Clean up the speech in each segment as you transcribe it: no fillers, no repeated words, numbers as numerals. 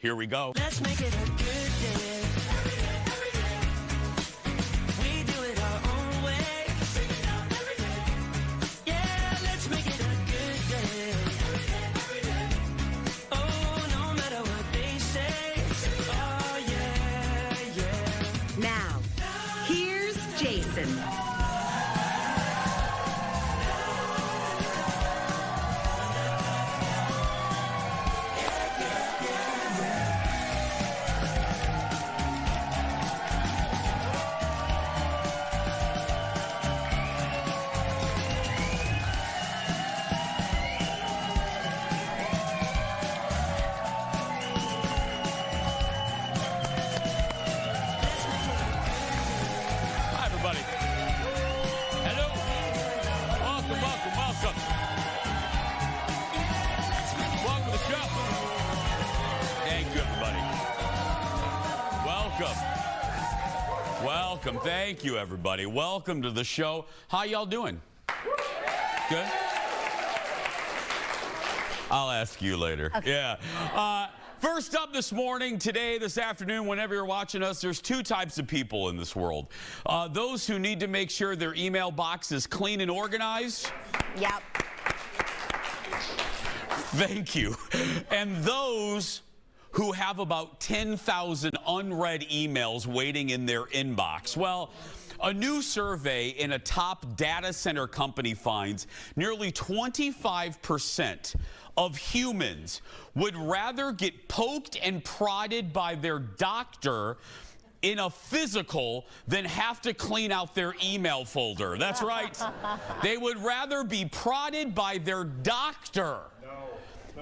Here we go. Let's make it a good day. Every day. We do it our own way. Sing it out every day. Yeah, let's make it a good day. Every day. Oh, no matter what they say. Oh, yeah, yeah. Now, here's Jason. Welcome. Thank you, everybody. Welcome to the show. How y'all doing? Good? I'll ask you later. Okay. Yeah. First up this morning, today, this afternoon, whenever you're watching us, there's two types of people in this world. Those who need to make sure their email box is clean and organized. Yep. Thank you. And those who have about 10,000 unread emails waiting in their inbox. Well, a new survey in a top data center company finds nearly 25% of humans would rather get poked and prodded by their doctor in a physical than have to clean out their email folder. That's right. They would rather be prodded by their doctor.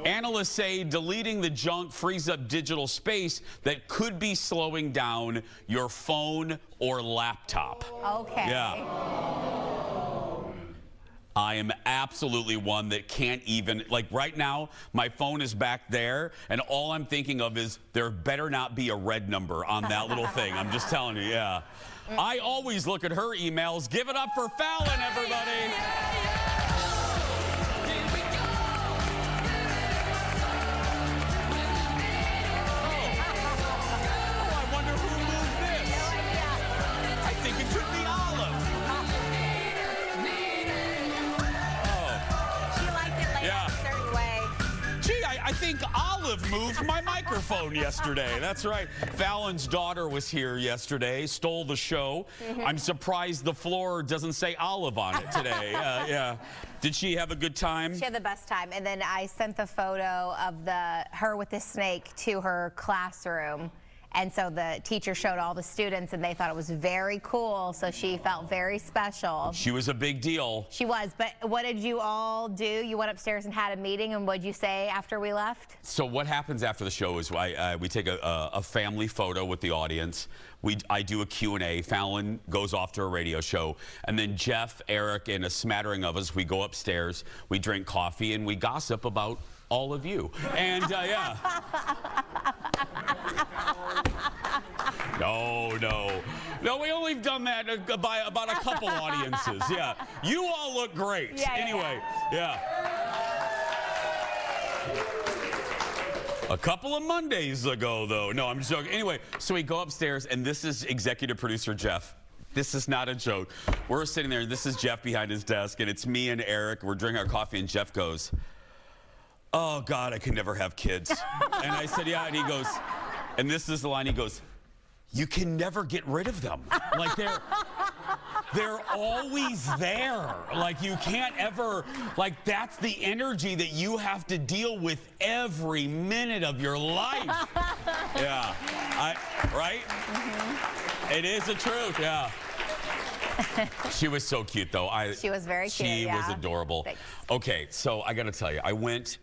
Analysts say deleting the junk frees up digital space that could be slowing down your phone or laptop. Okay. Yeah. I am absolutely one that can't even, like right now, my phone is back there, and all I'm thinking of is there better not be a red number on that little thing. I'm just telling you, yeah. I always look at her emails. Give it up for Fallon, everybody. I think Olive moved my microphone yesterday. That's right. Fallon's daughter was here yesterday, stole the show. I'm surprised the floor doesn't say Olive on it today. Yeah. Did she have a good time? She had the best time. And then I sent the photo of her with the snake to her classroom. And so the teacher showed all the students, and they thought it was very cool, so she felt very special. She was a big deal. She was, but what did you all do? You went upstairs and had a meeting, and what did you say after we left? So what happens after the show is we take a family photo with the audience. I do a Q&A. Fallon goes off to a radio show. And then Jeff, Eric, and a smattering of us, we go upstairs, we drink coffee, and we gossip about all of you. And, yeah. No, we only done that by about a couple audiences. Yeah. You all look great. Yeah, anyway, yeah. A couple of Mondays ago, though. No, I'm just joking. Anyway, so we go upstairs, and this is executive producer Jeff. This is not a joke. We're sitting there, and this is Jeff behind his desk, and it's me and Eric. We're drinking our coffee, and Jeff goes, "Oh, God, I can never have kids." And I said, "Yeah," and he goes, and this is the line, he goes, "You can never get rid of them. Like they're always there. Like you can't ever, like that's the energy that you have to deal with every minute of your life." Yeah, right? It is the truth, yeah. She was so cute, though. She was very cute, She was adorable. Thanks. Okay, so I got to tell you, I went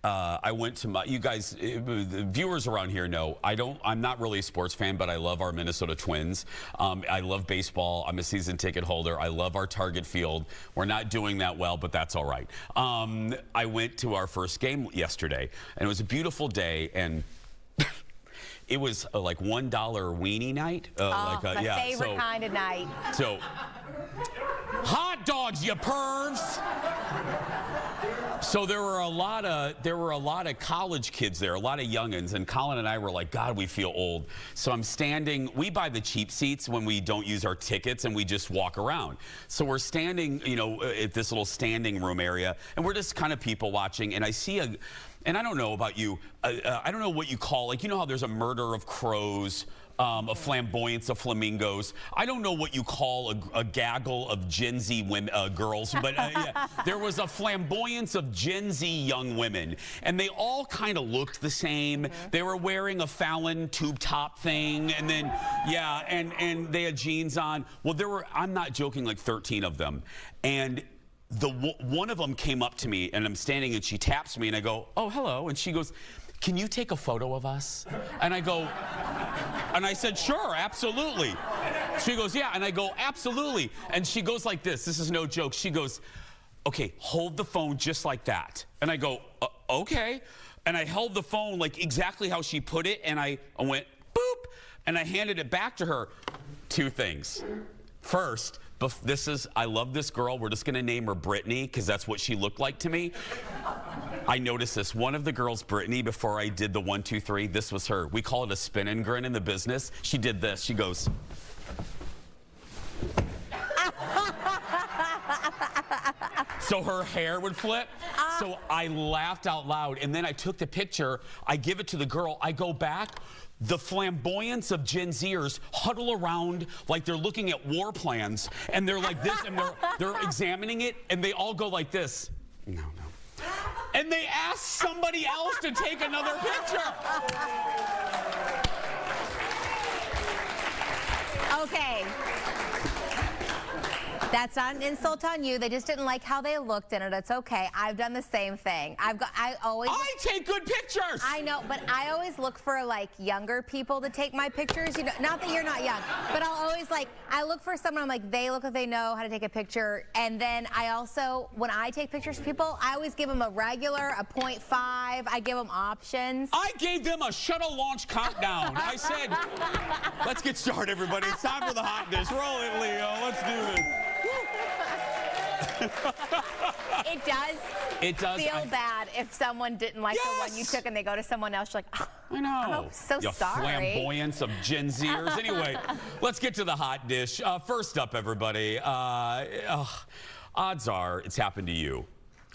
to my, you guys, the viewers around here know, I'm not really a sports fan, but I love our Minnesota Twins. I love baseball. I'm a season ticket holder. I love our Target Field. We're not doing that well, but that's all right. I went to our first game yesterday, and it was a beautiful day, and it was like $1 weenie night. My favorite kind of night. So, hot dogs, you pervs! So there were a lot of college kids there, a lot of youngins, and Colin and I were like, God, we feel old. So I'm standing. We buy the cheap seats when we don't use our tickets, and we just walk around. So we're standing, you know, at this little standing room area, and we're just kind of people watching. And I see and I don't know about you, I don't know what you call, like, you know how there's a murder of crows. A flamboyance of flamingos. I don't know what you call a gaggle of Gen Z women, girls, but yeah, there was a flamboyance of Gen Z young women, and they all kind of looked the same. They were wearing a Fallon tube top thing, and then, yeah, and they had jeans on. Well, there were, I'm not joking, like 13 of them, and one of them came up to me, and I'm standing, and she taps me, and I go, oh, hello, and she goes, can you take a photo of us? And I go, and I said, sure, absolutely. She goes, yeah, and I go, absolutely. And she goes like this is no joke. She goes, okay, hold the phone just like that. And I go, okay. And I held the phone like exactly how she put it, and I went, boop, and I handed it back to her. Two things. First, I love this girl. We're just gonna name her Brittany, because that's what she looked like to me. I noticed this. One of the girls, Brittany, before I did the 1, 2, 3, this was her. We call it a spin and grin in the business. She did this. She goes. So her hair would flip. So I laughed out loud, and then I took the picture. I give it to the girl. I go back. The flamboyance of Gen Zers huddle around like they're looking at war plans, and they're like this, and they're examining it, and they all go like this. No. And they ask somebody else to take another picture. Okay. That's not an insult on you. They just didn't like how they looked in it. It's okay. I've done the same thing. I take good pictures. I know, but I always look for like younger people to take my pictures. You know, not that you're not young, but I'll always I look for someone. I'm like, they look like they know how to take a picture. And then I also, when I take pictures of people, I always give them a regular, a 0.5. I give them options. I gave them a shuttle launch countdown. I said, let's get started, everybody. It's time for the hot dish. Roll it, Leo. Let's do this. It does feel bad if someone didn't like the one you took and they go to someone else. You're like, oh, I know. I'm so you sorry. Flamboyance of Gen Zers. Anyway, let's get to the hot dish. First up, everybody, odds are it's happened to you.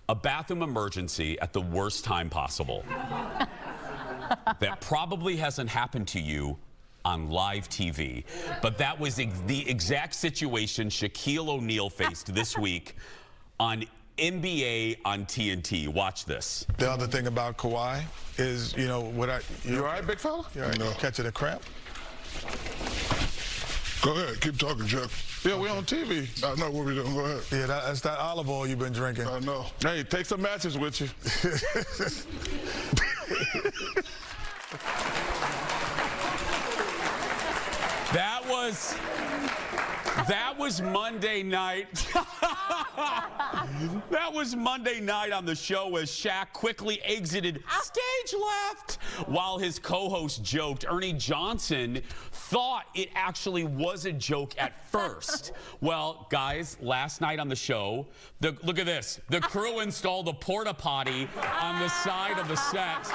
A bathroom emergency at the worst time possible. That probably hasn't happened to you on live TV. But that was the exact situation Shaquille O'Neal faced this week on NBA on TNT. Watch this. The other thing about Kawhi is, you know, you all right, big fella? You all right, catching a cramp? Go ahead, keep talking, Jeff. Yeah, we're on TV. I know what we're doing. Go ahead. Yeah, that's that olive oil you've been drinking. I know. Hey, take some matches with you. That was Monday night. That was Monday night on the show as Shaq quickly exited stage left while his co-host joked. Ernie Johnson thought it actually was a joke at first. Well, guys, last night on the show, look at this. The crew installed a porta potty on the side of the set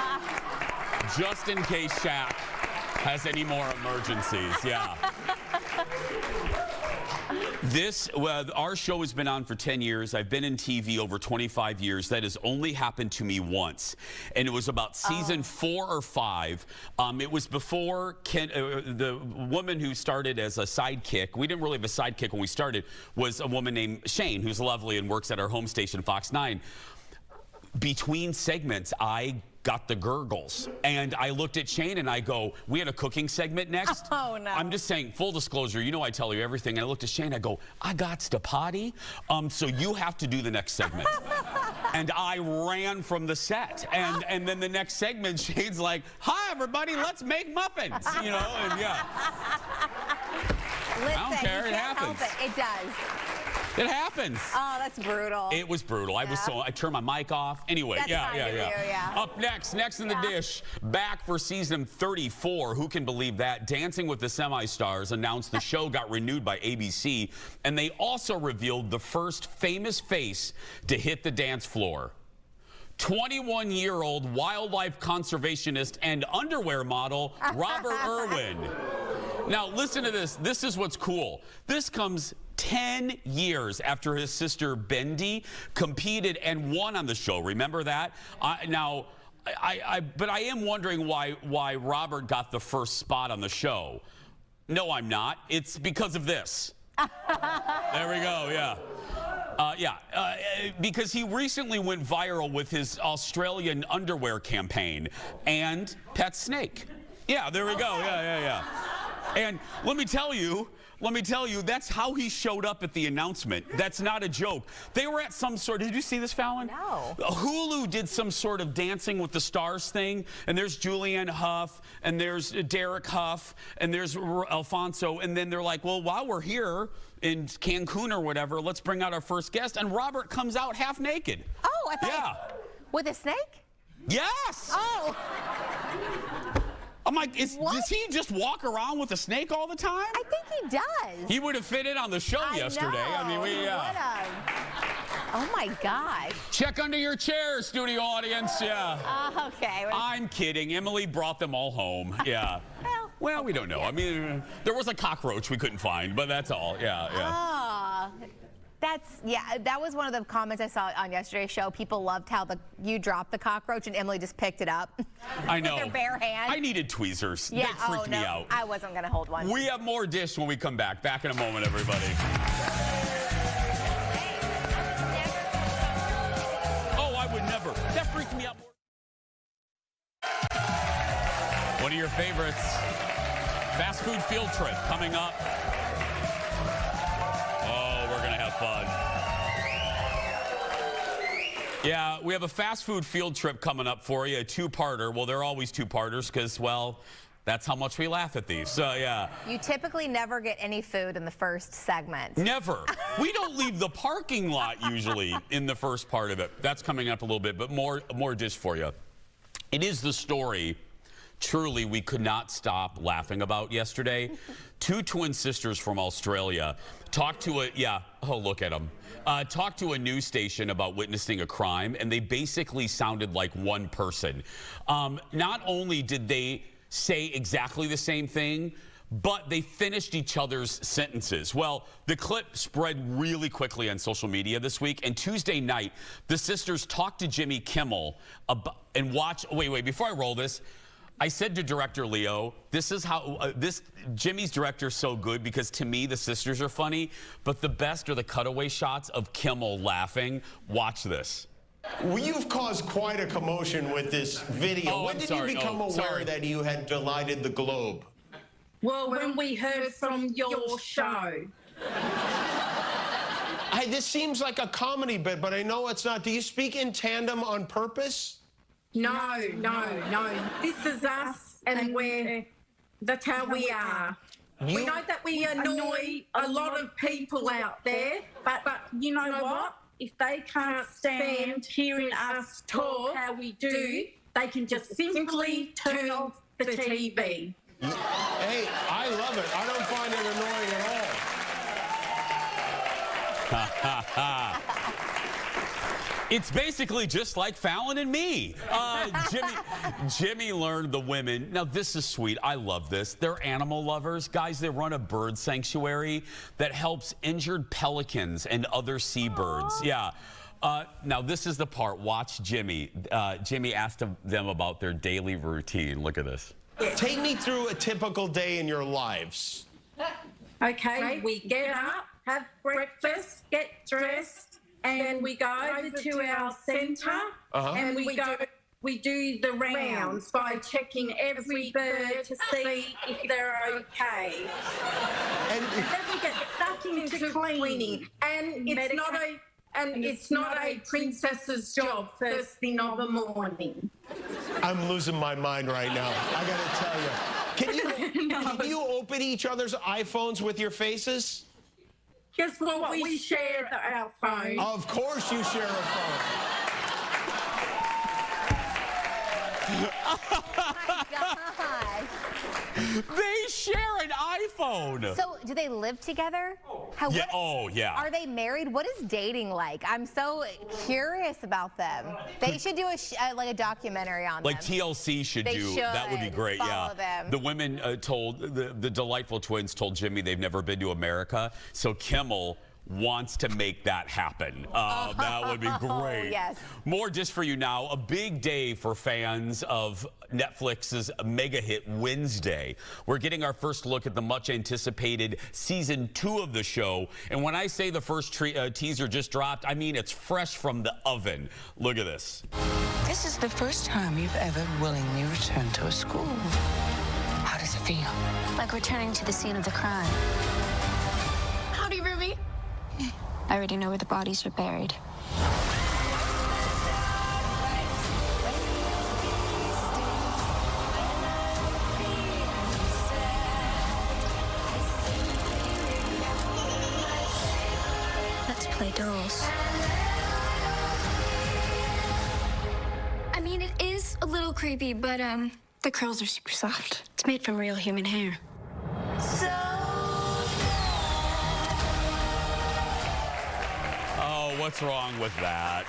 just in case Shaq has any more emergencies. Yeah. Our show has been on for 10 years. I've been in TV over 25 years. That has only happened to me once. And it was about season 4 or 5. It was before the woman who started as a sidekick. We didn't really have a sidekick when we started. Was a woman named Shane, who's lovely and works at our home station, Fox 9. Between segments, I got the gurgles. And I looked at Shane and I go, we had a cooking segment next. Oh, no. I'm just saying, full disclosure, you know I tell you everything. And I looked at Shane, I go, I got to potty, so you have to do the next segment. And I ran from the set. And then the next segment, Shane's like, hi, everybody, let's make muffins. You know, and yeah. Listen, I don't care, it happens. Help it. It does. It happens. Oh, that's brutal. It was brutal. I turned my mic off. Anyway, That's yeah. Up next in the dish, back for season 34. Who can believe that? Dancing with the Semi-Stars announced the show got renewed by ABC, and they also revealed the first famous face to hit the dance floor. 21-year-old wildlife conservationist and underwear model Robert Irwin. Now, listen to this. This is what's cool. This comes 10 years after his sister Bendy competed and won on the show. Remember that? But I am wondering why Robert got the first spot on the show. No, I'm not. It's because of this. There we go, yeah. Because he recently went viral with his Australian underwear campaign and pet snake. Yeah, there we go, yeah. And let me tell you, that's how he showed up at the announcement. That's not a joke. They were at some sort, did you see this, Fallon? No. Hulu did some sort of Dancing with the Stars thing, and there's Julianne Hough, and there's Derek Hough, and there's Alfonso, and then they're like, well, while we're here in Cancun or whatever, let's bring out our first guest, and Robert comes out half naked. Oh, I thought. Yeah. With a snake? Yes! Oh. I'm like, does he just walk around with a snake all the time? I think he does. He would have fit in on the show yesterday. I mean, He would have. Oh my gosh. Check under your chairs, studio audience. Yeah. Okay. I'm kidding. Emily brought them all home. Yeah. Well, we don't know. I mean, there was a cockroach we couldn't find, but that's all. Yeah. That was one of the comments I saw on yesterday's show. People loved how you dropped the cockroach and Emily just picked it up. I know. With her bare hand. I needed tweezers. Yeah, That freaked me out. I wasn't going to hold one. We have more Dish when we come back. Back in a moment, everybody. Oh, I would never. That freaked me out more. One of your favorites. Fast food field trip coming up. Fun. Yeah, we have a fast food field trip coming up for you, a two-parter. Well, they're always two-parters because, well, that's how much we laugh at these. So, yeah. You typically never get any food in the first segment. Never. We don't leave the parking lot usually in the first part of it. That's coming up a little bit, but more Dish for you. It is the story truly we could not stop laughing about yesterday. Two twin sisters from Australia talked to look at them. Talked to a news station about witnessing a crime, and they basically sounded like one person. Not only did they say exactly the same thing, but they finished each other's sentences. Well, the clip spread really quickly on social media this week, and Tuesday night, the sisters talked to Jimmy Kimmel wait, before I roll this, I said to director Leo, this is how, Jimmy's director's so good because to me the sisters are funny, but the best are the cutaway shots of Kimmel laughing. Watch this. Well, you've caused quite a commotion with this video. When did you become aware that you had divided the globe? Well, when we heard from your show. This seems like a comedy bit, but I know it's not. Do you speak in tandem on purpose? No. This is us, and that's how we are. We know that we annoy a lot of people out there, but you know what? If they can't stand hearing us talk how we do, they can just simply turn off the TV. Hey, I love it. I don't find it annoying at all. It's basically just like Fallon and me. Jimmy learned the women. Now, this is sweet. I love this. They're animal lovers. Guys, they run a bird sanctuary that helps injured pelicans and other seabirds. Yeah. Now, this is the part. Watch Jimmy. Jimmy asked them about their daily routine. Look at this. Take me through a typical day in your lives. Okay, we get up, have breakfast, get dressed, and we go over to our centre, and we do the rounds by checking every bird to see if they're okay. And then we get stuck into cleaning, and it's not a princess's job first thing of the morning. I'm losing my mind right now. I gotta tell you. Can you open each other's iPhones with your faces? Guess what? We share our phone. Of course you share a phone. my gosh. They share an iPhone. So, do they live together? Yeah. Oh, yeah. Are they married? What is dating like? I'm so curious about them. They should do like a documentary on Like them. TLC should They do. That would be should great. follow Yeah. them. The women told the delightful twins told Jimmy they've never been to America. So Kimmel wants to make that happen. That would be great. Yes. More just for you now. A big day for fans of Netflix's mega hit Wednesday. We're getting our first look at the much anticipated season 2 of the show. And when I say the first teaser just dropped, I mean it's fresh from the oven. Look at this. This is the first time you've ever willingly returned to a school. How does it feel? Like returning to the scene of the crime. Howdy, Ruby. I already know where the bodies are buried. Let's play dolls. I mean, it is a little creepy, but the curls are super soft. It's made from real human hair. Oh, what's wrong with that?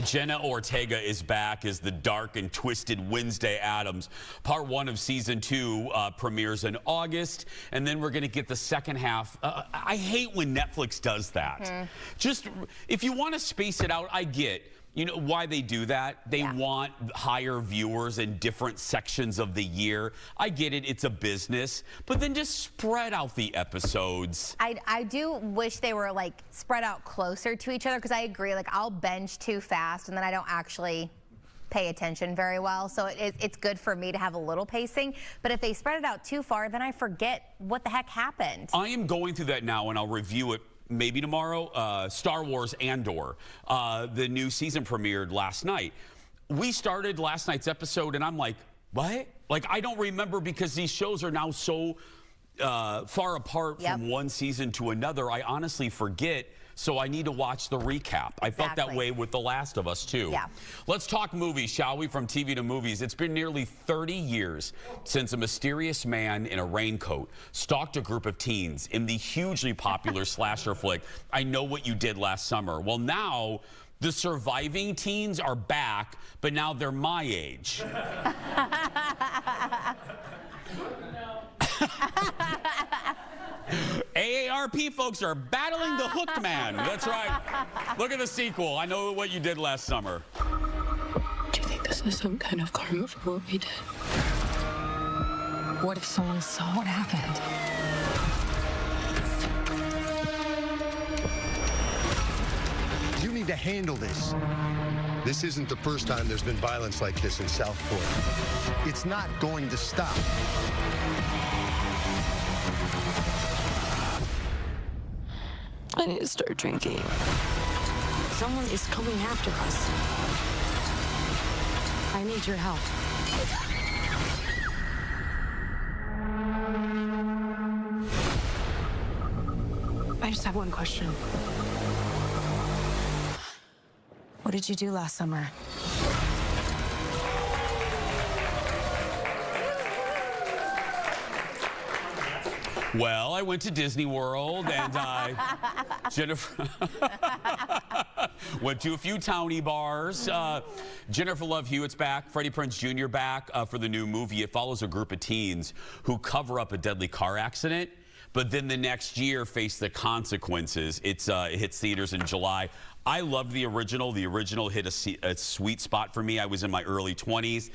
Jenna Ortega is back as the dark and twisted Wednesday Addams. Part 1 of season 2 premieres in August, and then we're going to get the second half. I hate when Netflix does that. Just, if you want to space it out, I get. You know why they do that? They want higher viewers in different sections of the year. I get it, it's a business, but then just spread out the episodes. I do wish they were like spread out closer to each other, because I agree, like I'll binge too fast and then I don't actually pay attention very well. So it's good for me to have a little pacing, but if they spread it out too far, then I forget what the heck happened. I am going through that now, and I'll review it maybe tomorrow. Star Wars Andor, the new season premiered last night. We started last night's episode and I'm like, what? Like, I don't remember, because these shows are now so far apart from one season to another. I honestly forget. So I need to watch the recap. I felt that way with The Last of Us, too. Yeah. Let's talk movies, shall we? From TV to movies. It's been nearly 30 years since a mysterious man in a raincoat stalked a group of teens in the hugely popular slasher flick, I Know What You Did Last Summer. Well, now the surviving teens are back, but now they're my age. AARP folks are battling the hooked man. That's right. Look at the sequel. I Know What You Did Last Summer. Do you think this is some kind of karma for what we did? What if someone saw what happened? You need to handle this. This isn't the first time there's been violence like this in Southport. It's not going to stop. I need to start drinking. Someone is coming after us. I need your help. I just have one question. What did you do last summer? Well, I went to Disney World, and Jennifer went to a few townie bars. Jennifer Love Hewitt's back. Freddie Prinze Jr. back for the new movie. It follows a group of teens who cover up a deadly car accident, but then the next year face the consequences. It hits theaters in July. I loved the original. The original hit a sweet spot for me. I was in my early 20s.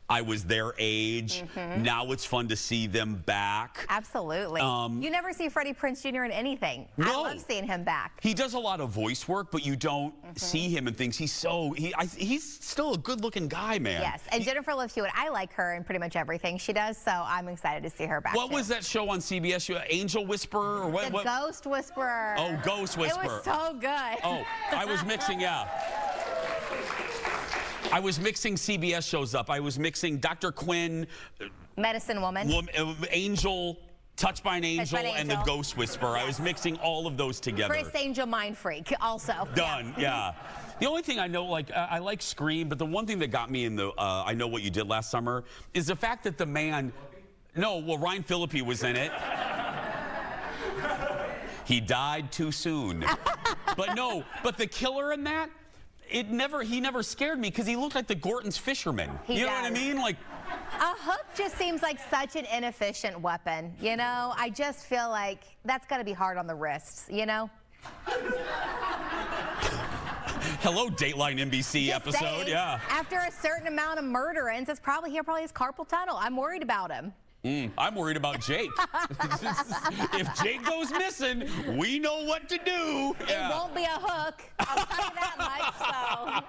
I was their age. Now it's fun to see them back. Absolutely. You never see Freddie Prinze Jr. in anything. No. I love seeing him back. He does a lot of voice work, but you don't see him in things. He's still a good-looking guy, man. Yes, and Jennifer Love Hewitt, I like her in pretty much everything she does, so I'm excited to see her back. What was that show on CBS? Angel Whisperer? Or what? The Ghost Whisperer. Oh, Ghost Whisperer. It was so good. Oh, I was mixing, I was mixing CBS shows up. I was mixing Dr. Quinn, Medicine Woman, Angel, Touched by an Angel, and the Ghost Whisperer. I was mixing all of those together. Chris Angel Mind Freak, also. Done, yeah. The only thing I know, like, I like Scream, but the one thing that got me in the I Know What You Did Last Summer is the fact that the man, Ryan Phillippe was in it. He died too soon. But the killer in that, he never scared me because he looked like the Gorton's fisherman. You know what I mean? Like, a hook just seems like such an inefficient weapon, you know? I just feel like that's got to be hard on the wrists, you know? Hello, Dateline NBC Just episode. saying, Yeah. After a certain amount of murderance, he probably has carpal tunnel. I'm worried about him. I'm worried about Jake. If Jake goes missing, we know what to do. It won't be a hook. I'll tell you that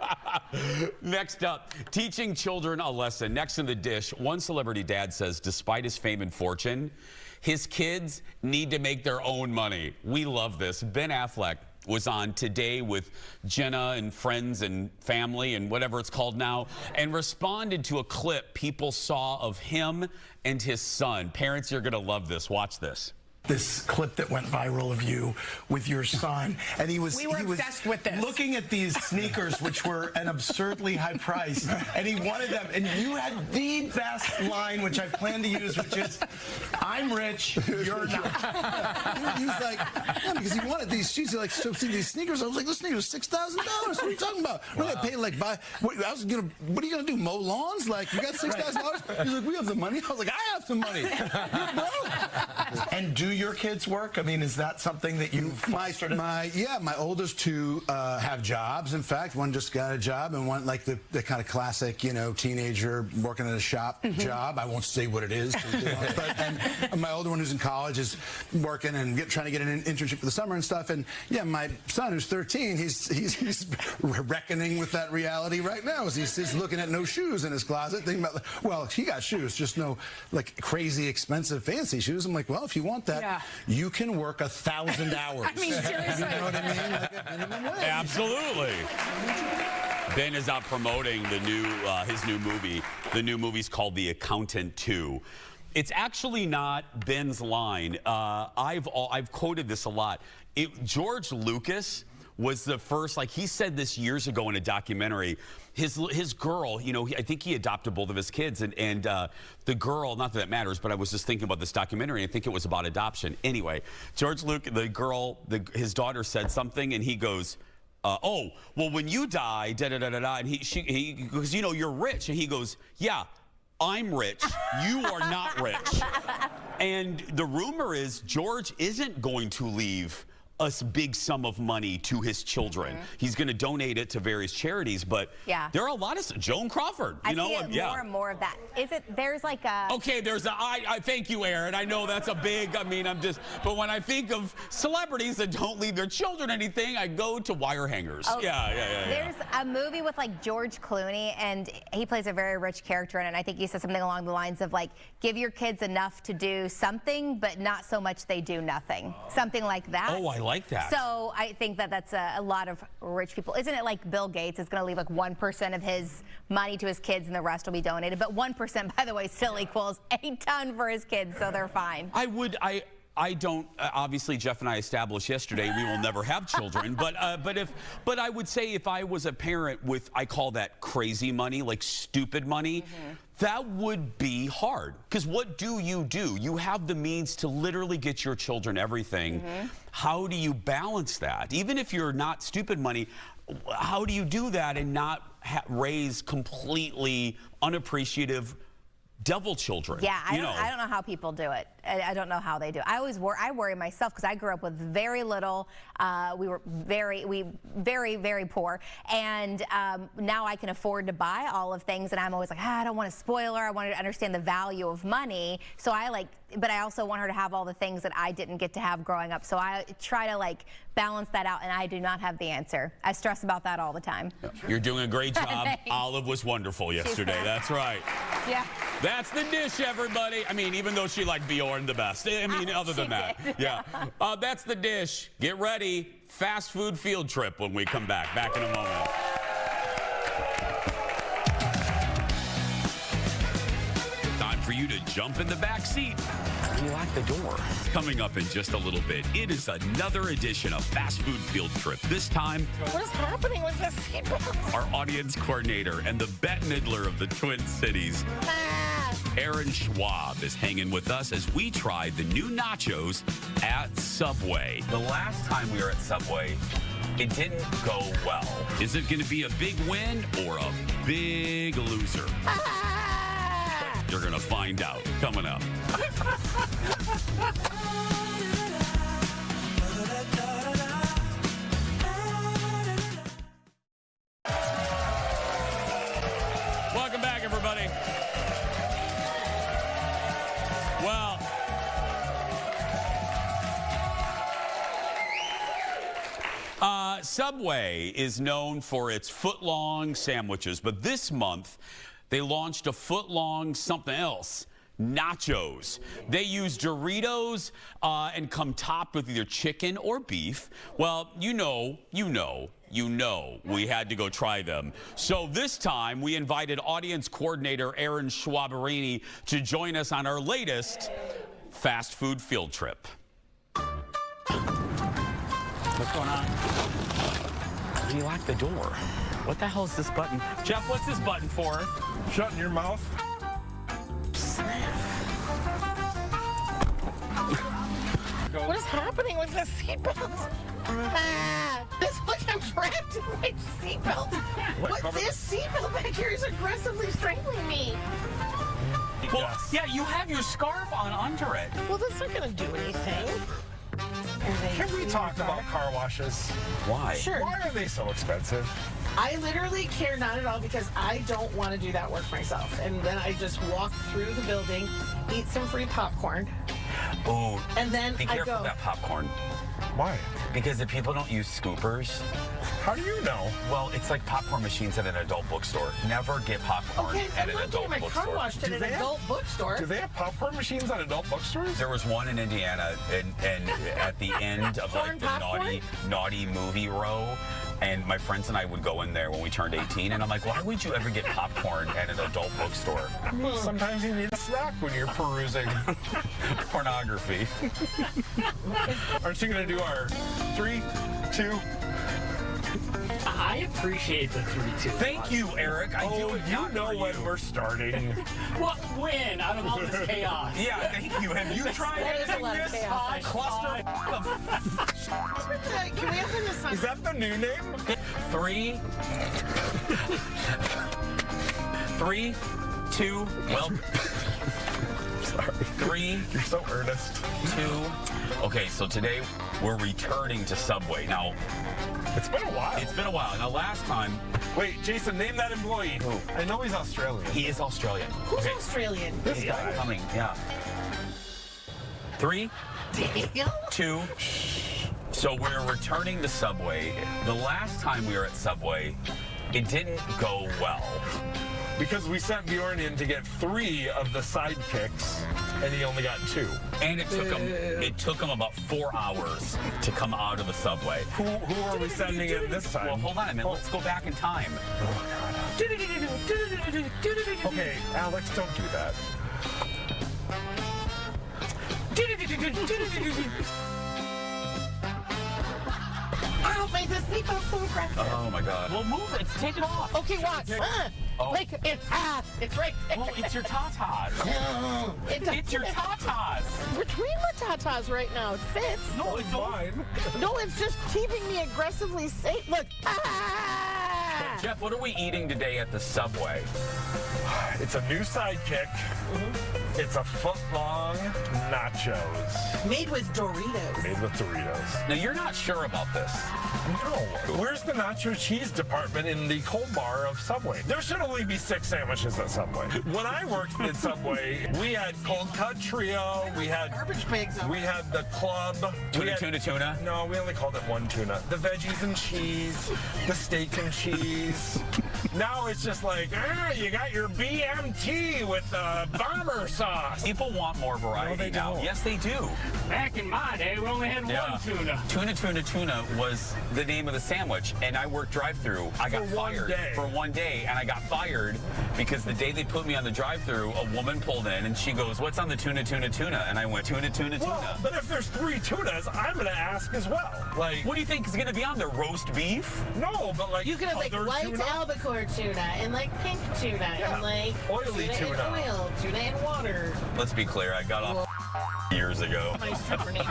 much. So. Next up, teaching children a lesson. Next in the dish, one celebrity dad says, despite his fame and fortune, his kids need to make their own money. We love this. Ben Affleck was on Today with Jenna and friends and family and whatever it's called now, and responded to a clip people saw of him and his son. Parents, you're going to love this. Watch this. This clip that went viral of you with your son, and he was obsessed with this. Looking at these sneakers, which were an absurdly high price, and he wanted them, and you had the best line, which I plan to use, which is, "I'm rich, you're not." He was like, yeah, because he wanted these shoes. He like, so see these sneakers. I was like, this sneakers $6,000. What are you talking about? We're gonna pay what are you gonna do? Mow lawns? Like, you got $6,000? He's like, we have the money. I was like, I have some money. You're broke. And do your kids work? I mean, is that something that you've fostered? My oldest two have jobs. In fact, one just got a job, and one like the kind of classic, teenager working at a shop job. I won't say what it is. And my older one who's in college is working and trying to get an internship for the summer and stuff. And yeah, my son who's 13, he's reckoning with that reality right now. As he's looking at no shoes in his closet, thinking about, well, he got shoes, just no like crazy expensive fancy shoes. I'm like, well, if you want that, you can work 1,000 hours. I mean, seriously. You know what I mean? Like a minimum wage. Absolutely. Ben is out promoting his new movie. The new movie's called The Accountant 2. It's actually not Ben's line. I've quoted this a lot. George Lucas was the first, like he said this years ago in a documentary. His girl, I think he adopted both of his kids, and the girl, not that that matters, but I was just thinking about this documentary, and I think it was about adoption. Anyway, George Lucas, the girl, his daughter said something, and he goes, oh, well, when you die, da-da-da-da-da, and he goes, you're rich, and he goes, yeah, I'm rich, you are not rich. And the rumor is George isn't going to leave a big sum of money to his children. He's going to donate it to various charities, but there are a lot of Joan Crawford. I see it more and more of that. There's like a I thank you, Aaron. I know that's a big. But when I think of celebrities that don't leave their children anything, I go to wire hangers. Oh, There's a movie with like George Clooney, and he plays a very rich character in it. And I think he says something along the lines of like, give your kids enough to do something, but not so much they do nothing. Something like that. Oh, I like that. So I think that's a lot of rich people. Isn't it like Bill Gates is going to leave like 1% of his money to his kids and the rest will be donated? But 1%, by the way, still equals a ton for his kids, so they're fine. I don't, obviously Jeff and I established yesterday we will never have children, but I would say if I was a parent with, I call that crazy money, like stupid money, that would be hard. Because what do? You have the means to literally get your children everything. How do you balance that? Even if you're not stupid money, how do you do that and not raise completely unappreciative devil children? Yeah, I don't know how people do it. I don't know how they do it. I worry myself because I grew up with very little. We were very, very poor, and now I can afford to buy all of things, and I'm always like, I don't want to spoil her. I want her to understand the value of money. So but I also want her to have all the things that I didn't get to have growing up. So I try to balance that out, and I do not have the answer. I stress about that all the time. You're doing a great job. Olive was wonderful yesterday. That's right. Yeah. That's the dish, everybody. I mean, even though she liked Bjorn the best. I mean, other than that. Yeah. That's the dish. Get ready. Fast food field trip when we come back. Back in a moment. Time for you to jump in the back seat. You locked the door. Coming up in just a little bit, it is another edition of Fast Food Field Trip. This time, What is happening with this seatbelt? our audience coordinator and the Bette Midler of the Twin Cities, Aaron Schwab, is hanging with us as we try the new nachos at Subway. The last time we were at Subway, it didn't go well. Is it going to be a big win or a big loser? You're going to find out coming up. Welcome back, everybody. Well, Subway is known for its foot-long sandwiches, but this month they launched a foot-long something else. Nachos. They use Doritos and come topped with either chicken or beef. Well, you know, we had to go try them. So this time we invited audience coordinator Aaron Schwaberini to join us on our latest fast food field trip. What's going on? You locked the door. What the hell is this button? Jeff, what's this button for? Shutting your mouth. What is happening with this seatbelt? This like I'm trapped in my seatbelt. What this seatbelt back here is aggressively strangling me. Well, yeah, you have your scarf on under it. Well, that's not gonna do anything. Can we talk about car washes? Why? Sure. Why are they so expensive? I literally care not at all because I don't want to do that work myself. And then I just walk through the building, eat some free popcorn. Oh, and then be I careful go. of that popcorn. Why? Because if people don't use scoopers. How do you know? Well, it's like popcorn machines at an adult bookstore. Never get popcorn Okay, at I'm an not adult getting my car bookstore. washed at an adult bookstore. Do they have popcorn machines at adult bookstores? There was one in Indiana, and at the end of like the naughty movie row. And my friends and I would go in there when we turned 18, and I'm like, why would you ever get popcorn at an adult bookstore? Sometimes you need a snack when you're perusing pornography. Aren't you going to do our 3, 2? I appreciate the 3-2. Thank you, Eric. I do it. You know when we're starting. What when out of all this chaos? Yeah, thank you. Have you tried That is a anything lot of this chaos. cluster Can we open this up? Is that the new name? 3, 2, well, Sorry. 3, You're so earnest. 2. Okay, so today we're returning to Subway. Now, it's been a while. It's been a while. Now, last time. Wait, Jason, name that employee. Who? I know he's Australian. He is Australian. Who's Australian? This guy. Coming, yeah. 3, Damn. 2. So we're returning to Subway. The last time we were at Subway, it didn't go well. Because we sent Bjorn in to get 3 of the sidekicks, and he only got 2. And it took him about 4 hours to come out of the Subway. Who are we sending in this time? Well, hold on a minute. Let's go back in time. Okay, Alex, don't do that. I'll make this seatbelt so aggressive. Oh my God. Well, move it. Take it off. Okay, watch. Oh. Like it's right there. Well, it's your tatas. It's your tatas. Between my tatas right now. It fits. No, it's mine. No, it's just keeping me aggressively safe. Look. Jeff, what are we eating today at the Subway? It's a new sidekick. It's a foot-long nachos. Made with Doritos. Made with Doritos. Now, you're not sure about this. No. Where's the nacho cheese department in the cold bar of Subway? There should only be 6 sandwiches at Subway. When I worked at Subway, we had cold cut trio. We had garbage pigs. We had the club. Tuna. No, we only called it one tuna. The veggies and cheese. The steak and cheese. Now it's just like, you got your BMT with bomber sauce. People want more variety now. don't. Yes, they do. Back in my day, we only had one tuna. Tuna was the name of the sandwich, and I worked drive-through. I got fired for one day, and I got fired because the day they put me on the drive-through, a woman pulled in, and she goes, "What's on the tuna?" And I went, tuna. Well, but if there's 3 tunas, I'm going to ask as well. Like, what do you think is going to be on there? Roast beef? No, but like You could have like white albacore tuna and like pink tuna and like oily tuna. and oil, tuna and water. Let's be clear, I got off years ago. My stripper name.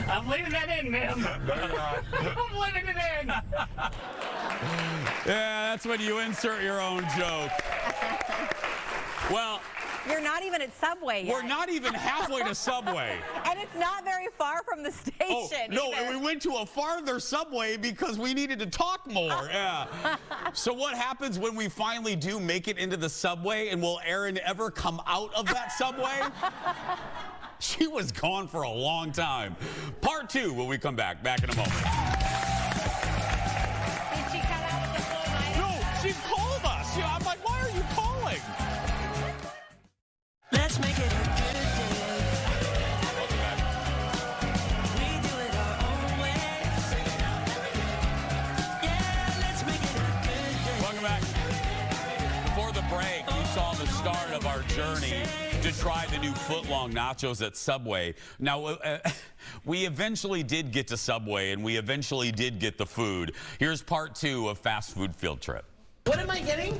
I'm leaving that in, ma'am. No, you're not. I'm leaving it in. Yeah, that's when you insert your own joke. Well, You're not even at Subway yet. we're not even halfway to Subway. And it's not very far from the station. No, either. and we went to a farther Subway because we needed to talk more. Yeah. So what happens when we finally do make it into the Subway, and will Erin ever come out of that Subway? She was gone for a long time. Part 2 when we come back. Back in a moment. Did she cut out the full night? No, she called us. I'm like, why are you calling? Let's make it a good day. We do it our own way. Yeah, let's make it a good day. Welcome back. Before the break, we saw the start of our journey to try the new footlong nachos at Subway. Now, we eventually did get to Subway, and we eventually did get the food. Here's part 2 of Fast Food Field Trip. What am I getting?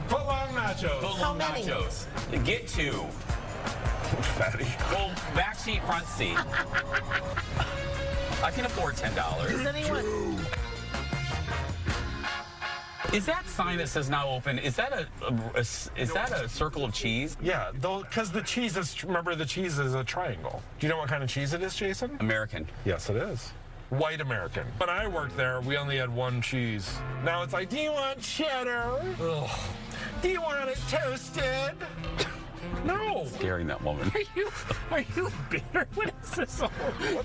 Footlong nachos. How Footlong many? nachos. Get 2. Fatty. Well, back seat, front seat. I can afford $10. Does anyone? Is that sign that says now open? Is that a circle of cheese? Yeah, because the cheese is, remember the cheese is a triangle. Do you know what kind of cheese it is, Jason? American. Yes, it is. White American. When I worked there, we only had one cheese. Now it's like, do you want cheddar? Ugh. Do you want it toasted? No. Scaring that woman. Are you bitter? What is this all?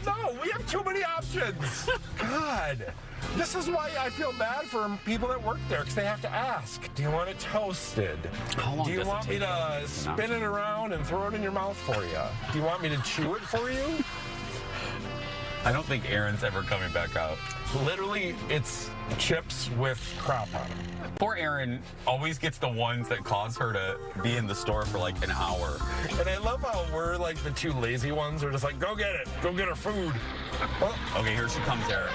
No, we have too many options. God. This is why I feel bad for people that work there, because they have to ask, do you want it toasted? How long do you does it want me take to spin it around and throw it in your mouth for you? Do you want me to chew it for you? I don't think Erin's ever coming back out. Literally, it's chips with crap on them. Poor Erin always gets the ones that cause her to be in the store for like an hour. And I love how we're like the 2 lazy ones. We're just like, go get it. Go get her food. Oh, Okay, here she comes, Erin.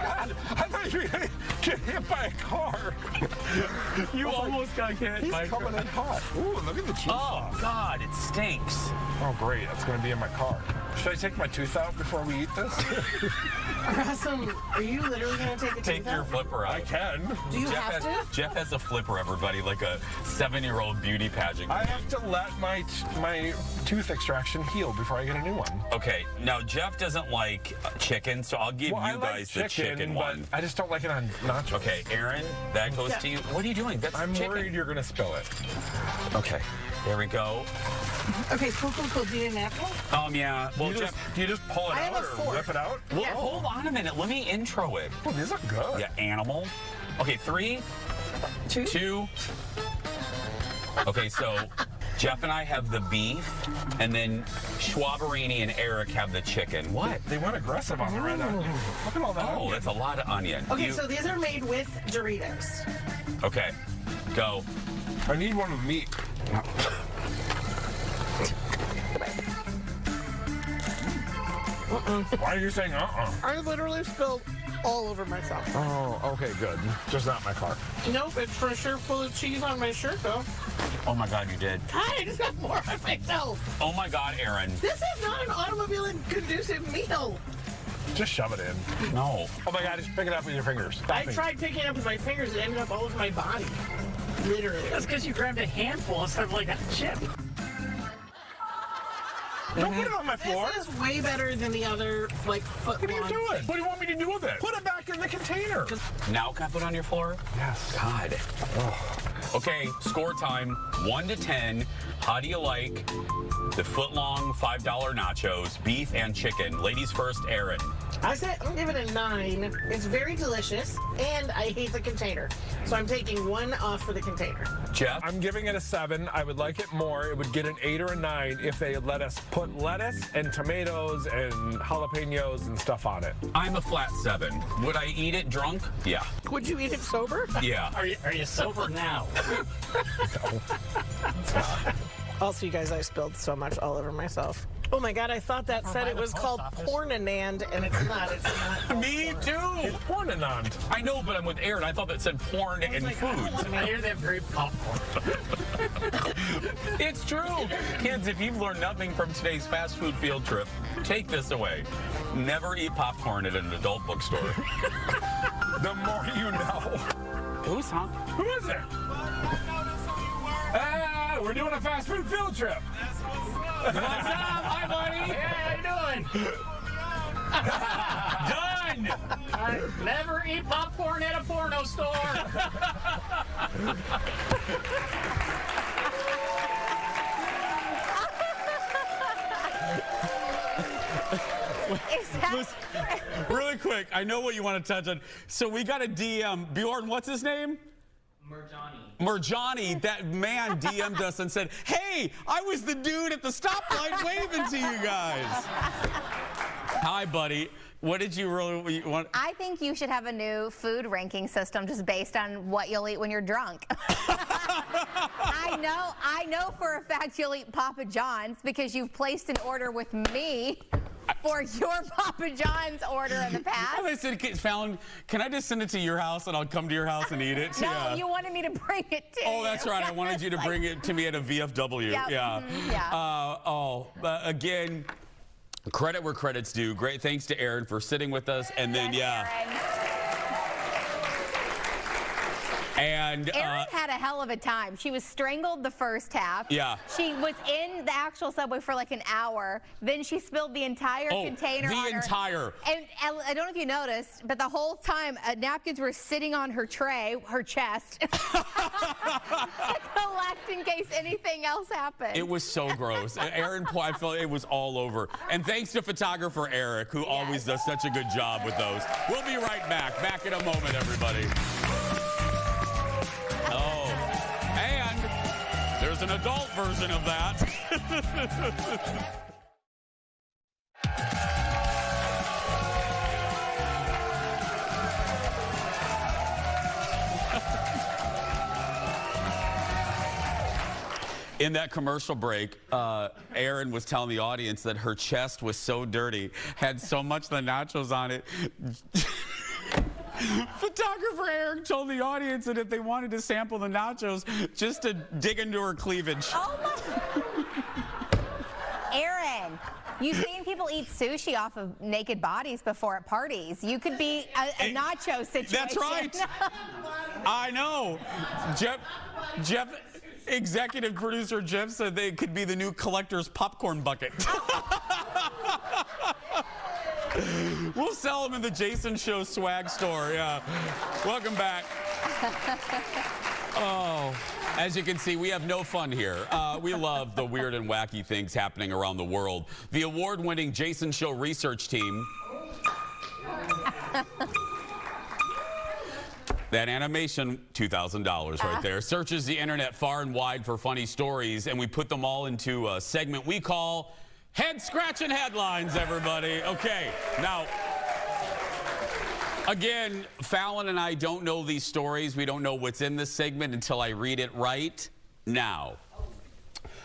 God. I thought you were going to get hit by a car. You almost got hit He's by a coming in hot. Ooh, look at the cheese Oh, sauce. God, it stinks. Oh, great. That's going to be in my car. Should I take my tooth out before we eat this? Awesome. Are you literally going to take a Take tooth your out? flipper out. I can. Do you have to? Jeff has a flipper, everybody, like a 7-year-old beauty pageant. I have to let my tooth extraction heal before I get a new one. Okay, now Jeff doesn't like chicken, so I'll give I you like guys the chicken but one. I just don't like it on nachos. Okay, Erin, that goes to you. What are you doing? That's I'm chicken. worried you're going to spill it. Okay, there we go. Okay, cool. Do you need a napkin? Yeah. Well, Do you just pull it I have out a or fork. whip it out? Well, hold on a minute. Let me intro it. Oh, these are good. Yeah, animal. Okay, 3, 2. Okay, so Jeff and I have the beef, and then Schwaberini and Eric have the chicken. What? They went aggressive on the red onion. Look at all that Oh, onion. that's a lot of onion. Okay, so these are made with Doritos. Okay, go. I need one with meat. Why are you saying I literally spilled all over myself. Oh, okay, good. Just not my car. Nope, it's for sure full of cheese on my shirt, though. Oh my God, you did. God, I just got more on myself. Oh my God, Erin. This is not an automobile-conducive meal. Just shove it in. No. Oh my God, just pick it up with your fingers. Stop I it. tried picking it up with my fingers. It ended up all over my body. Literally. That's because you grabbed a handful instead of like a chip. Don't put it on my floor. This is way better than the other, like, foot What are you doing? What do you want me to do with it? Put it back in the container. Now can I put it on your floor? Yes. God. Oh. Okay, score time, 1 to 10. How do you like the footlong $5 nachos, beef and chicken? Ladies first, Erin. I said I'm giving it a 9. It's very delicious, and I hate the container. So I'm taking 1 off for the container. Jeff? I'm giving it a 7. I would like it more. It would get an 8 or a 9 if they let us put lettuce and tomatoes and jalapenos and stuff on it. I'm a flat 7. Would I eat it drunk? Yeah. Would you eat it sober? Yeah. Are you sober now? Also, you guys, I spilled so much all over myself. Oh my God, I thought that said it was called Pornanand, and it's not. It's not. Me too. It's Pornanand. I know, but I'm with Aaron. I thought that said porn and food. I hear that very popcorn. It's true. Kids, if you've learned nothing from today's fast food field trip, take this away. Never eat popcorn at an adult bookstore. The more you know. Who's huh? Who is it? We're doing a fast food field trip. What's up? Hi, buddy. Hey, how you doing? Done. Never eat popcorn at a porno store. Listen, really quick, I know what you want to touch on. So we got a DM. Bjorn, what's his name? Murjani, that man DM'd us and said, hey, I was the dude at the stoplight waving to you guys. Hi, buddy. What did you really want? I think you should have a new food ranking system just based on what you'll eat when you're drunk. I know for a fact you'll eat Papa John's because you've placed an order with me for your Papa John's order in the past. I said, Fallon, can I just send it to your house and I'll come to your house and eat it? No, you wanted me to bring it to you. Oh, that's right. I wanted you to bring it to me at a VFW. Yep. Yeah. Yeah. Again, credit where credit's due. Great thanks to Erin for sitting with us. And then, And Erin had a hell of a time. She was strangled the first half. Yeah. She was in the actual subway for like an hour. Then she spilled the entire container on her. The entire. And I don't know if you noticed, but the whole time napkins were sitting on her tray, her chest, to collect in case anything else happened. It was so gross. Erin, I felt it was all over. And thanks to photographer Eric, who always does such a good job with those. We'll be right back. Back in a moment, everybody. Oh, and there's an adult version of that. In that commercial break, Erin was telling the audience that her chest was so dirty, had so much of the nachos on it. Photographer Eric told the audience that if they wanted to sample the nachos, just to dig into her cleavage. Oh my! Erin, you've seen people eat sushi off of naked bodies before at parties. You could be a nacho situation. That's right. I know. Jeff, executive producer Jeff said they could be the new collector's popcorn bucket. We'll sell them in the Jason Show swag store, yeah. Welcome back. Oh, as you can see, we have no fun here. We love the weird and wacky things happening around the world. The award-winning Jason Show research team. That animation, $2,000 right there, searches the internet far and wide for funny stories, and we put them all into a segment we call Head-Scratching Headlines, everybody. Okay, now, again, Fallon and I don't know these stories. We don't know what's in this segment until I read it right now.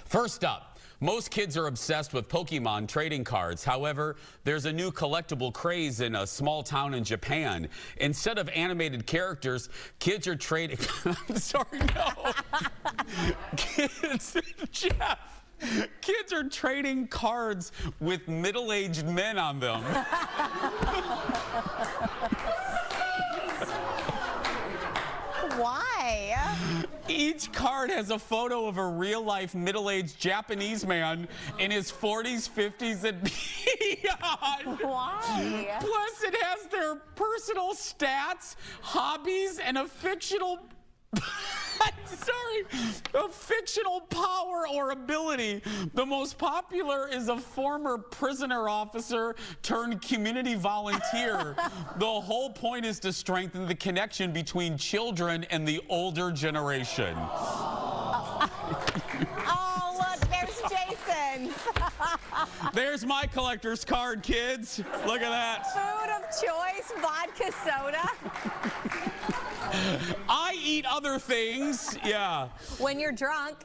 First up, most kids are obsessed with Pokemon trading cards. However, there's a new collectible craze in a small town in Japan. Instead of animated characters, kids are trading... I'm sorry, no. Jeff. Kids are trading cards with middle-aged men on them. Why? Each card has a photo of a real-life middle-aged Japanese man in his 40s, 50s, and beyond. Why? Plus, it has their personal stats, hobbies, and a fictional... I'm sorry. A fictional power or ability. The most popular is a former prisoner officer turned community volunteer. The whole point is to strengthen the connection between children and the older generation. Oh, look, there's Jason. There's my collector's card, kids. Look at that. Food of choice, vodka soda. I eat other things, yeah. When you're drunk.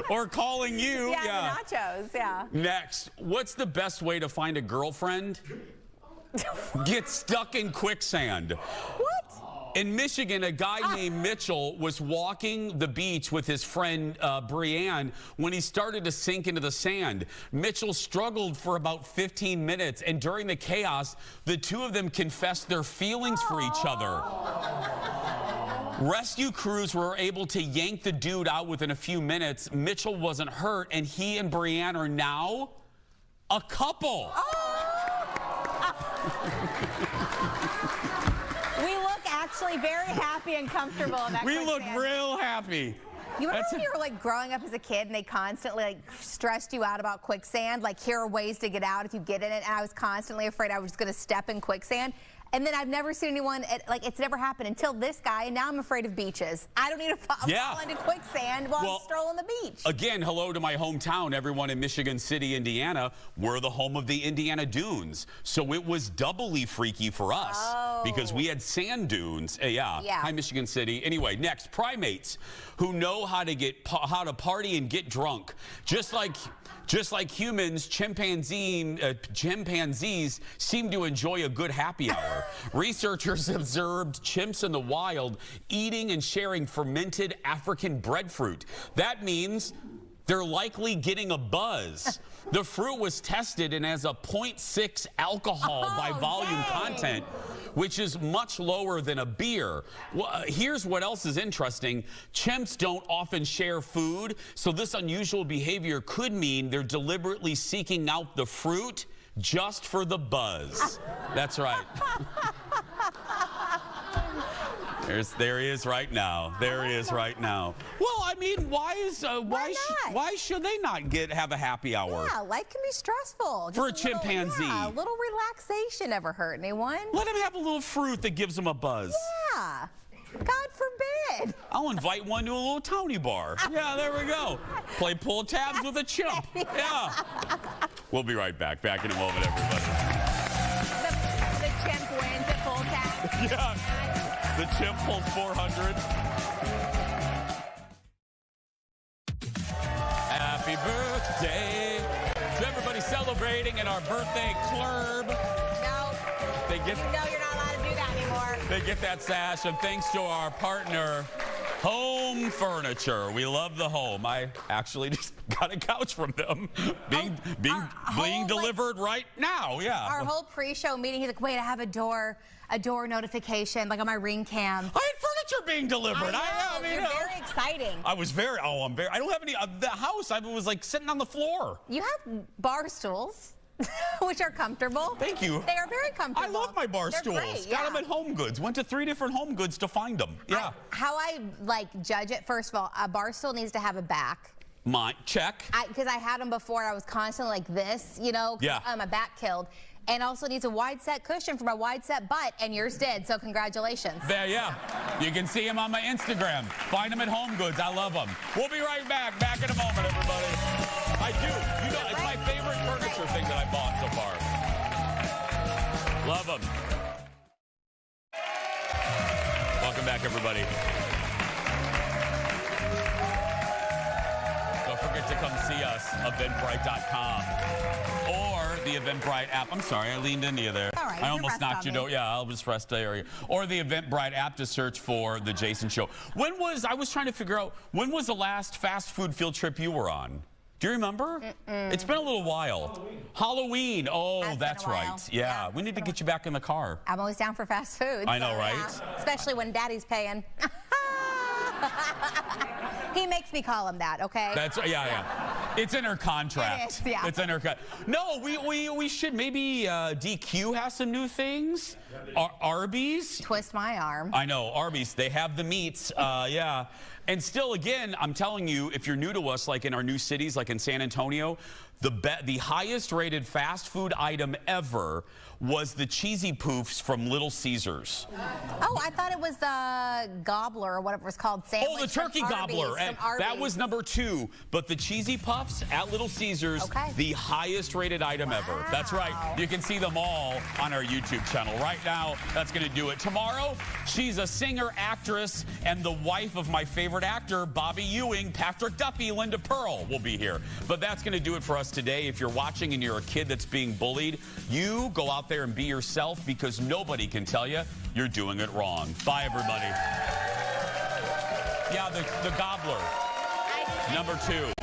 Or calling you, yeah. The nachos, yeah. Next, what's the best way to find a girlfriend? Get stuck in quicksand. What? In Michigan, a guy named Mitchell was walking the beach with his friend Brianne when he started to sink into the sand. Mitchell struggled for about 15 minutes, and during the chaos, the two of them confessed their feelings for each other. Rescue crews were able to yank the dude out within a few minutes. Mitchell wasn't hurt, and he and Brianne are now a couple. We look actually very happy and comfortable in that We look quicksand. real happy. You remember when you were like growing up as a kid and they constantly like stressed you out about quicksand? Like, here are ways to get out if you get in it. And I was constantly afraid I was going to step in quicksand. And then I've never seen anyone, like, it's never happened until this guy, and now I'm afraid of beaches. I don't need to fall into quicksand while I'm strolling the beach. Again, hello to my hometown, everyone in Michigan City, Indiana. We're the home of the Indiana Dunes. So it was doubly freaky for us because we had sand dunes. Yeah. Hi, Michigan City. Anyway, next, primates who know how to party and get drunk. Just like humans, chimpanzees seem to enjoy a good happy hour. Researchers observed chimps in the wild eating and sharing fermented African breadfruit. That means they're likely getting a buzz. The fruit was tested and has a 0.6 alcohol by volume content, which is much lower than a beer. Well, here's what else is interesting. Chimps don't often share food, so this unusual behavior could mean they're deliberately seeking out the fruit just for the buzz. That's right. There he is right now. There he is right now. Well, I mean, why should they not have a happy hour? Yeah, life can be stressful. For a chimpanzee. Yeah, a little relaxation never hurt anyone. Let him have a little fruit that gives him a buzz. Yeah. God forbid. I'll invite one to a little towny bar. Yeah, there we go. Play pull tabs with a chimp. Yeah. We'll be right back. Back in a moment, everybody. The chimp wins at pull tabs. Yeah. The chimp pulls 400. Happy birthday to everybody celebrating in our birthday club. No. No, you're not allowed to do that anymore. They get that sash, and thanks to our partner, Home Furniture. We love the home. I actually just got a couch from them being delivered right now. Yeah. Our whole pre-show meeting, he's like, wait, I have a door notification, like on my Ring Cam. I had furniture being delivered. I know, you're very exciting. I was very, I don't have any, the house, I was like sitting on the floor. You have bar stools, which are comfortable. Thank you. They are very comfortable. I love my bar stools. Great, Got them at Home Goods. Went to 3 different Home Goods to find them. Yeah. How I like judge it, first of all, a bar stool needs to have a back. Check. Because I had them before, and I was constantly like this, you know, my back killed. And also needs a wide set cushion for my wide set butt, and yours did, so congratulations. Yeah. You can see them on my Instagram. Find them at Home Goods. I love them. We'll be right back. Back in a moment, everybody. I do. You know, it's my favorite furniture thing that I bought so far. Love them. Welcome back, everybody. Don't forget to come see us, eventbrite.com. Or the Eventbrite app. I'm sorry, I leaned into you there. All right, I almost knocked you down. Yeah, I'll just rest there. Or the Eventbrite app to search for The Jason Show. I was trying to figure out, when was the last fast food field trip you were on? Do you remember? It's been a little while. Halloween. Oh, that's right. Yeah, we need to get you back in the car. I'm always down for fast food. I know, right? Yeah. Especially when Daddy's paying. He makes me call him that, okay? Yeah. It's in her contract. It is, yeah. It's in her No, we should maybe DQ has some new things. Arby's. Twist my arm. I know, Arby's. They have the meats. Yeah. And still, again, I'm telling you, if you're new to us, like in our new cities, like in San Antonio, the highest rated fast food item ever was the cheesy poofs from Little Caesars. Oh, I thought it was the gobbler or whatever it was called. Sandwich Oh, the turkey gobbler. And that was number 2. But the cheesy puffs at Little Caesars, the highest rated item ever. That's right. You can see them all on our YouTube channel. Right now, that's going to do it. Tomorrow, she's a singer, actress, and the wife of my favorite actor, Bobby Ewing, Patrick Duffy, Linda Pearl will be here. But that's going to do it for us today. If you're watching and you're a kid that's being bullied, you go out there and be yourself, because nobody can tell you you're doing it wrong. Bye, everybody. Yeah, the gobbler. Number 2.